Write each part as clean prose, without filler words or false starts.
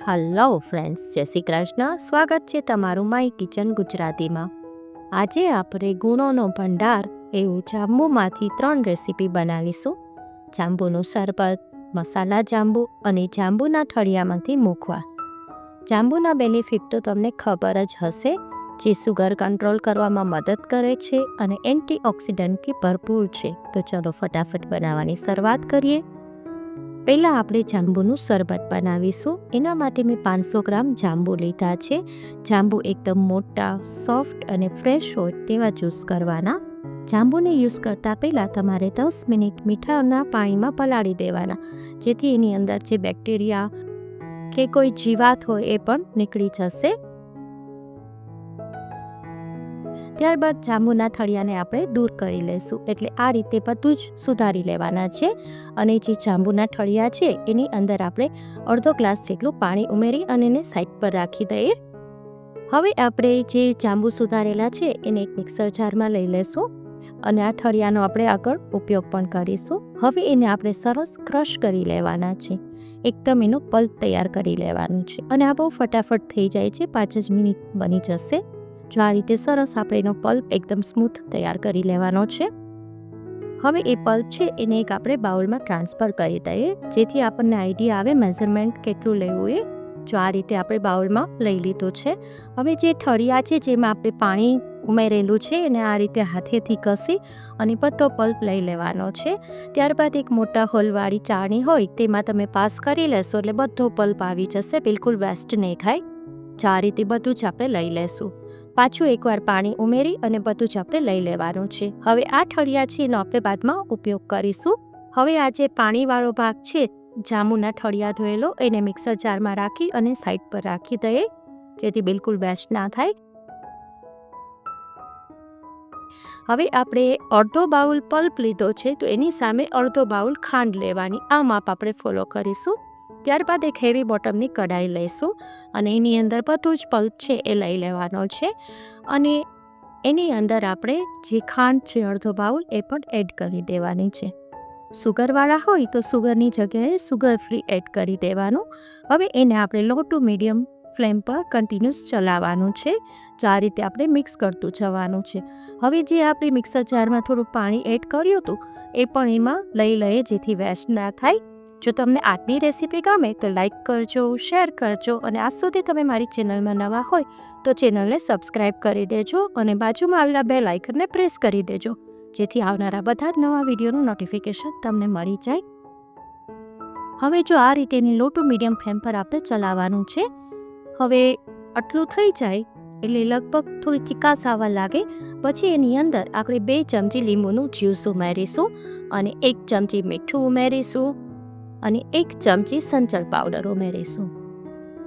Hello friends, જય શ્રી કૃષ્ણ. સ્વાગત છે તમારું માય કિચન ગુજરાતીમાં. આજે આપણે ગુણોનો ભંડાર એવું જાંબુમાંથી 3 રેસીપી બનાવીશું. જાંબુનું શરબત, મસાલા જાંબુ અને જાંબુના ઠળિયામાંથી મુખવા. જાંબુના બેનિફિટ તો તમને ખબર જ હશે, જે સુગર કંટ્રોલ કરવામાં મદદ કરે છે અને એન્ટીઓક્સિડન્ટથી ભરપૂર છે. તો ચલો ફટાફટ બનાવવાની શરૂઆત કરીએ. પહેલાં આપણે જાંબુનું શરબત બનાવીશું. એના માટે મેં 500 ગ્રામ જાંબુ લીધા છે. જાંબુ એકદમ મોટા, સોફ્ટ અને ફ્રેશ હોય તેવા જ્યુસ કરવાના. જાંબુને યુઝ કરતાં પહેલાં તમારે 10 મિનિટ મીઠાના પાણીમાં પલાળી દેવાના, જેથી એની અંદર જે બેક્ટેરિયા કે કોઈ જીવાત હોય એ પણ નીકળી જશે. ત્યારબાદ જાંબુના ઠળિયાને આપણે દૂર કરી લઈશું. એટલે આ રીતે બધું જ સુધારી લેવાના છે. અને જે જાંબુના ઠળિયા છે એની અંદર આપણે અડધો ગ્લાસ જેટલું પાણી ઉમેરી અને એને સાઈડ પર રાખી દઈએ. હવે આપણે જે જાંબુ સુધારેલા છે એને એક મિક્સર જારમાં લઈ લઈશું અને આ ઠળિયાનો આપણે આગળ ઉપયોગ પણ કરીશું. હવે એને આપણે સરસ ક્રશ કરી લેવાના છે. એકદમ એનો પલ્પ તૈયાર કરી લેવાનું છે અને આ બહુ ફટાફટ થઈ જાય છે, 5 જ મિનિટ બની જશે. જો આ રીતે સરસ આપણે એનો પલ્પ એકદમ સ્મૂથ તૈયાર કરી લેવાનો છે. હવે એ પલ્પ છે એને એક આપણે બાઉલમાં ટ્રાન્સફર કરી દઈએ, જેથી આપણને આઈડિયા આવે મેઝરમેન્ટ કેટલું લેવું એ. જો આ રીતે આપણે બાઉલમાં લઈ લીધું છે. હવે જે ઠળિયા છે જેમાં આપણે પાણી ઉમેરેલું છે એને આ રીતે હાથેથી ઘસી અને બધો પલ્પ લઈ લેવાનો છે. ત્યારબાદ એક મોટા હોલવાળી ચાળણી હોય તેમાં તમે પાસ કરી લેશો એટલે બધો પલ્પ આવી જશે, બિલકુલ વેસ્ટ નહીં થાય. જો આ રીતે બધું જ આપણે લઈ લેશું. પાછું એકવાર પાણી ઉમેરી અને બધું જ આપણે લઈ લેવાનું છે. હવે આ ઠળિયા છે એનો આપણે બાદમાં ઉપયોગ કરીશું. હવે આ જે પાણીવાળો ભાગ છે જાંબુના ઠળિયા ધોયેલો, એને મિક્સર જારમાં રાખી અને સાઈડ પર રાખી દઈએ, જેથી બિલકુલ વેસ્ટ ના થાય. હવે આપણે અડધો બાઉલ પલ્પ લીધો છે તો એની સામે અડધો બાઉલ ખાંડ લેવાની. આ માપ આપણે ફોલો કરીશું. ત્યારબાદ એક હેવી બોટમની કઢાઈ લઈશું અને એની અંદર બધું જ પલ્પ છે એ લઈ લેવાનો છે અને એની અંદર આપણે જે ખાંડ છે અડધો બાઉલ એ પણ એડ કરી દેવાની છે. સુગરવાળા હોય તો સુગરની જગ્યાએ સુગર ફ્રી એડ કરી દેવાનું. હવે એને આપણે લો ટુ મીડિયમ ફ્લેમ પર કન્ટિન્યુઅસ ચલાવવાનું છે. જો આ રીતે આપણે મિક્સ કરતું જવાનું છે. હવે જે આપણે મિક્સર જારમાં થોડું પાણી એડ કર્યું હતું એ પણ એમાં લઈ લઈએ, જેથી વેસ્ટ ના થાય. જો તમને આજની રેસીપી ગમે તો લાઈક કરજો, શેર કરજો અને આજ સુધી તમે મારી ચેનલમાં નવા હોય તો ચેનલને સબસ્ક્રાઈબ કરી દેજો અને બાજુમાં આવેલા બેલ આઇકનને પ્રેસ કરી દેજો, જેથી આવનારા બધા જ નવા વિડીયોનું નોટિફિકેશન તમને મળી જાય. હવે જો આ રીતેની લો ટુ મીડિયમ ફ્લેમ પર આપણે ચલાવવાનું છે. હવે આટલું થઈ જાય એટલે લગભગ થોડી ચીકાશ આવવા લાગે પછી એની અંદર આપણે 2 ચમચી લીંબુનું જ્યુસ ઉમેરીશું અને 1 ચમચી મીઠું ઉમેરીશું અને 1 ચમચી સંચળ પાવડર ઉમેરીશું.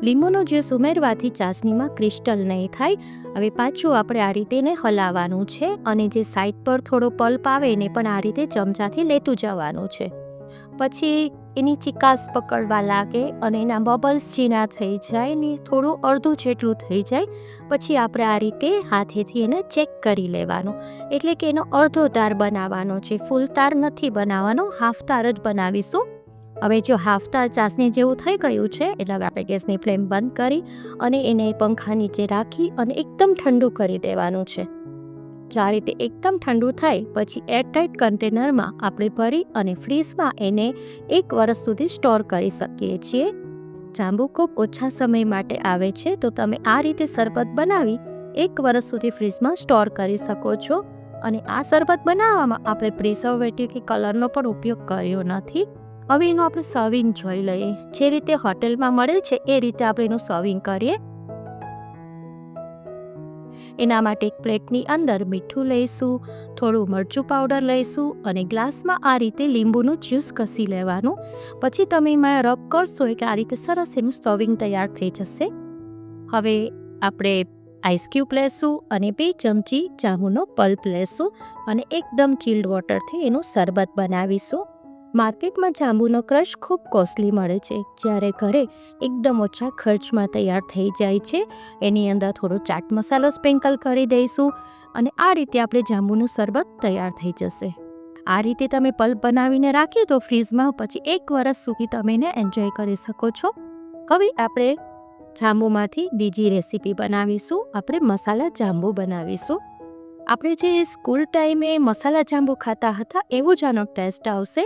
લીંબુનો જ્યુસ ઉમેરવાથી ચાસણીમાં ક્રિસ્ટલ નહીં થાય. હવે પાછું આપણે આ રીતે એને હલાવવાનું છે અને જે સાઈડ પર થોડો પલ્પ આવે એને પણ આ રીતે ચમચાથી લેતું જવાનું છે. પછી એની ચીકાશ પકડવા લાગે અને એના બબલ્સ ઝીણા થઈ જાય ને થોડું અડધું જેટલું થઈ જાય પછી આપણે આ રીતે હાથેથી એને ચેક કરી લેવાનું. એટલે કે એનો અડધો તાર બનાવવાનો છે, ફૂલ તાર નથી બનાવવાનો, હાફ તાર જ બનાવીશું. હવે જો હાફ તાર ચાસણી જેવું થઈ ગયું છે એટલે હવે આપણે ગેસની ફ્લેમ બંધ કરી અને એને પંખા નીચે રાખી અને એકદમ ઠંડુ કરી દેવાનું છે. જો આ રીતે એકદમ ઠંડુ થાય પછી એરટાઇટ કન્ટેનરમાં આપણે ભરી અને ફ્રીઝમાં એને 1 વર્ષ સુધી સ્ટોર કરી શકીએ છીએ. જાંબુ ખૂબ ઓછા સમય માટે આવે છે તો તમે આ રીતે શરબત બનાવી 1 વર્ષ સુધી ફ્રીઝમાં સ્ટોર કરી શકો છો. અને આ શરબત બનાવવામાં આપણે પ્રિઝર્વેટિવ કે કલરનો પણ ઉપયોગ કર્યો નથી. હવે એનું આપણે સર્વિંગ જોઈ લઈએ. જે રીતે હોટેલમાં મળે છે એ રીતે આપણે એનું સર્વિંગ કરીએ. એના માટે એક પ્લેટની અંદર મીઠું લઈશું, થોડું મરચું પાવડર લઈશું અને ગ્લાસમાં આ રીતે લીંબુનું જ્યુસ ઘસી લેવાનું. પછી તમે એમાં રબ કરશો એટલે આ રીતે સરસ એનું સર્વિંગ તૈયાર થઈ જશે. હવે આપણે આઈસ ક્યુબ લેશું અને 2 ચમચી જાંબુનો પલ્પ લેશું અને એકદમ ચિલ્ડ વોટરથી એનું શરબત બનાવીશું. માર્કેટમાં જાંબુનો ક્રશ ખૂબ કોસ્ટલી મળે છે, જ્યારે ઘરે એકદમ ઓછા ખર્ચમાં તૈયાર થઈ જાય છે. એની અંદર થોડો ચાટ મસાલો સ્પ્રિંકલ કરી દઈશું અને આ રીતે આપણે જાંબુનું શરબત તૈયાર થઈ જશે. આ રીતે તમે પલ્પ બનાવીને રાખી તો ફ્રીઝમાં પછી 1 વર્ષ સુધી તમે એને એન્જોય કરી શકો છો. હવે આપણે જાંબુમાંથી બીજી રેસીપી બનાવીશું. આપણે મસાલા જાંબુ બનાવીશું. આપણે જે સ્કૂલ ટાઈમે મસાલા જાંબુ ખાતા હતા એવો જ આનો ટેસ્ટ આવશે.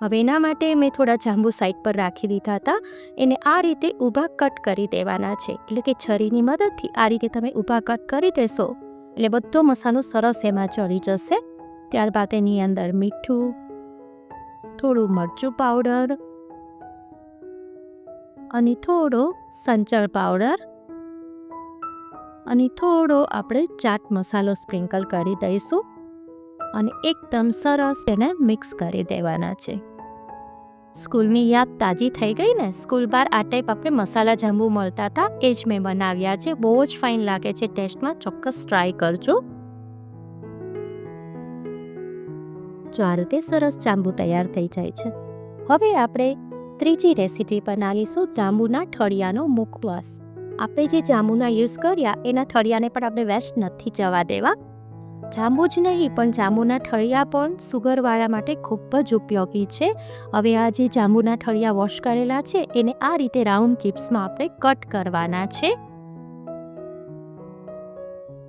હવે એના માટે મેં થોડા જાંબુ સાઈડ પર રાખી દીધા હતા. એને આ રીતે ઊભા કટ કરી દેવાના છે, એટલે કે છરીની મદદથી આ રીતે તમે ઊભા કટ કરી દેશો એટલે બધો મસાલો સરસ એમાં ચડી જશે. ત્યારબાદ એની અંદર મીઠું, થોડું મરચું પાવડર અને થોડો સંચળ પાવડર અને થોડો આપણે ચાટ મસાલો સ્પ્રિંકલ કરી દઈશું અને એકદમ સરસ તેને મિક્સ કરી દેવાના છે. સ્કૂલની યાદ તાજી થઈ ગઈ ને. સ્કૂલ બાર આ ટાઈપ આપણે મસાલા જાંબુ મળતા હતા, એ જ મેં બનાવ્યા છે. બહુ જ ફાઇન લાગે છે ટેસ્ટમાં. ચોક્કસ ટ્રાય કરજો. જો આ રીતે સરસ જાંબુ તૈયાર થઈ જાય છે. હવે આપણે ત્રીજી રેસીપી બનાવીશું, જાંબુના ઠળિયાનો મુખવાસ. આપણે જે જાંબુના યુઝ કર્યા એના ઠળિયાને પણ આપણે વેસ્ટ નથી જવા દેવા. જાંબુ જ નહીં પણ જાંબુના ઠળિયા પણ સુગરવાળા માટે ખૂબ જ ઉપયોગી છે. હવે આ જે જાંબુના ઠળિયા વોશ કરેલા છે એને આ રીતે રાઉન્ડ ચિપ્સમાં આપણે કટ કરવાના છે.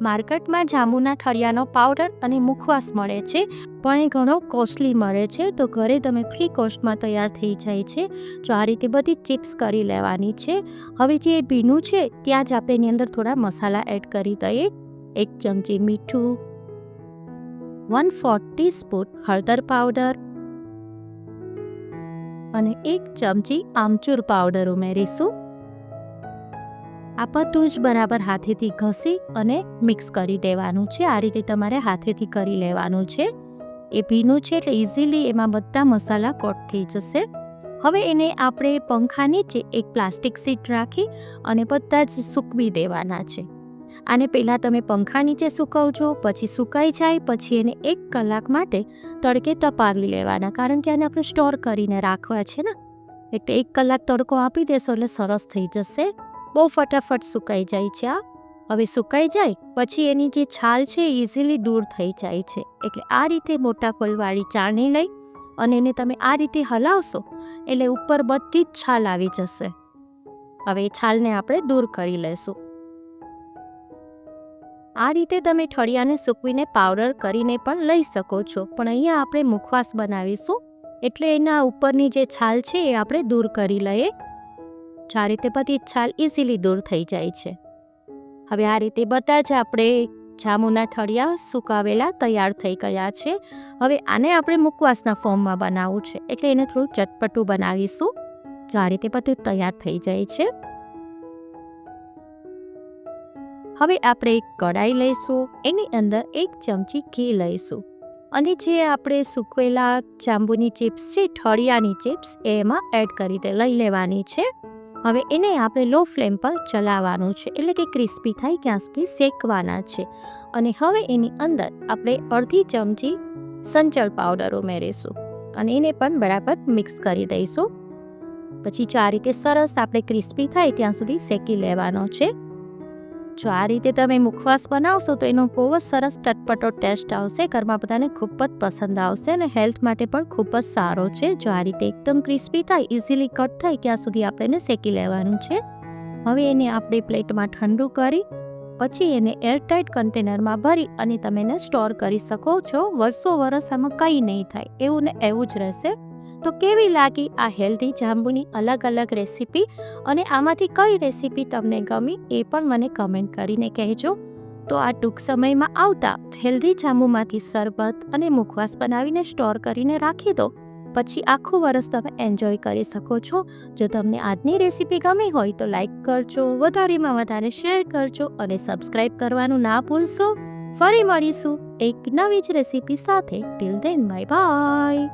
માર્કેટમાં જાંબુના ઠળિયાનો પાવડર અને મુખવાસ મળે છે, પણ એ ઘણો કોસ્ટલી મળે છે. તો ઘરે તમે ફ્રી કોસ્ટમાં તૈયાર થઈ જાય છે. જો આ રીતે બધી ચિપ્સ કરી લેવાની છે. હવે જે ભીનું છે ત્યાં જ આપણે એની અંદર થોડા મસાલા એડ કરી દઈએ. 1 ચમચી મીઠું, 1/4 ટીસ્પૂન હળદર પાવડર અને 1 ચમચી આમચૂર પાવડર ઉમેરીશું. આ બધું જ બરાબર હાથેથી ઘસી અને મિક્સ કરી દેવાનું છે. આ રીતે તમારે હાથેથી કરી લેવાનું છે. એ ભીનું છે એટલે ઇઝીલી એમાં બધા મસાલા કોટ થઈ જશે. હવે એને આપણે પંખા નીચે એક પ્લાસ્ટિક શીટ રાખી અને બધા જ સૂકવી દેવાના છે. આને પહેલાં તમે પંખા નીચે સૂકવજો, પછી સુકાઈ જાય પછી એને 1 કલાક માટે તડકે તપાવી લેવાના, કારણ કે આને આપણે સ્ટોર કરીને રાખવા છે ને. એટલે 1 કલાક તડકો આપી દેશો એટલે સરસ થઈ જશે. બહુ ફટાફટ સુકાઈ જાય છે આ. હવે સુકાઈ જાય પછી એની જે છાલ છે એ ઇઝીલી દૂર થઈ જાય છે. એટલે આ રીતે મોટા ફૂલવાળી ચાળણી લઈ અને એને તમે આ રીતે હલાવશો એટલે ઉપર બધી જ છાલ આવી જશે. હવે એ છાલને આપણે દૂર કરી લઈશું. આ રીતે તમે ઠળિયાને સૂકવીને પાવડર કરીને પણ લઈ શકો છો, પણ અહીંયા આપણે મુખવાસ બનાવીશું એટલે એના ઉપરની જે છાલ છે એ આપણે દૂર કરી લઈએ. આ રીતે બધી છાલ ઇઝીલી દૂર થઈ જાય છે. હવે આ રીતે બધા જ આપણે જાંબુના ઠળિયા સુકાવેલા તૈયાર થઈ ગયા છે. હવે આને આપણે મુખવાસના ફોર્મમાં બનાવવું છે એટલે એને થોડું ચટપટું બનાવીશું. આ રીતે બધું તૈયાર થઈ જાય છે. હવે આપણે એક કઢાઈ લઈશું, એની અંદર 1 ચમચી ઘી લઈશું અને જે આપણે સૂકવેલા જાંબુની ચિપ્સ છે, ઠળિયાની ચિપ્સ, એમાં એડ કરી લઈ લેવાની છે. હવે એને આપણે લો ફ્લેમ પર ચલાવવાનું છે, એટલે કે ક્રિસ્પી થાય ત્યાં સુધી શેકવાના છે. અને હવે એની અંદર આપણે અડધી ચમચી સંચળ પાવડર ઉમેરીશું અને એને પણ બરાબર મિક્સ કરી દઈશું. પછી જો આ રીતે સરસ આપણે ક્રિસ્પી થાય ત્યાં સુધી શેકી લેવાનો છે. જો આ રીતે તમે મુખવાસ બનાવશો તો એનો બહુ જ સરસ ચટપટો ટેસ્ટ આવશે. ઘરમાં બધાને ખૂબ જ પસંદ આવશે અને હેલ્થ માટે પણ ખૂબ જ સારો છે. જો આ રીતે એકદમ ક્રિસ્પી થાય, ઇઝીલી કટ થાય ત્યાં સુધી આપણે એને શેકી લેવાનું છે. હવે એને આપણે પ્લેટમાં ઠંડુ કરી પછી એને એરટાઇટ કન્ટેનરમાં ભરી અને તમે એને સ્ટોર કરી શકો છો. વર્ષો વર્ષ આમાં કંઈ નહીં થાય, એવું ને એવું જ રહેશે. તો કેવી લાગી આ હેલ્ધી જાંબુની અલગ અલગ રેસીપી, અને આમાંથી કઈ રેસીપી તમને ગમી એ પણ મને કમેન્ટ કરીને કહેજો. તો આ ટૂંક સમયમાં આવતા હેલ્ધી જાંબુમાંથી શરબત અને મુખવાસ બનાવીને સ્ટોર કરીને રાખી દો, પછી આખું વર્ષ તમે એન્જોય કરી શકો છો. જો તમને આજની રેસીપી ગમી હોય તો લાઈક કરજો, વધારેમાં વધારે શેર કરજો અને સબસ્ક્રાઈબ કરવાનું ના ભૂલશો. ફરી મળીશું એક નવી જ રેસીપી સાથે. Till then bye bye.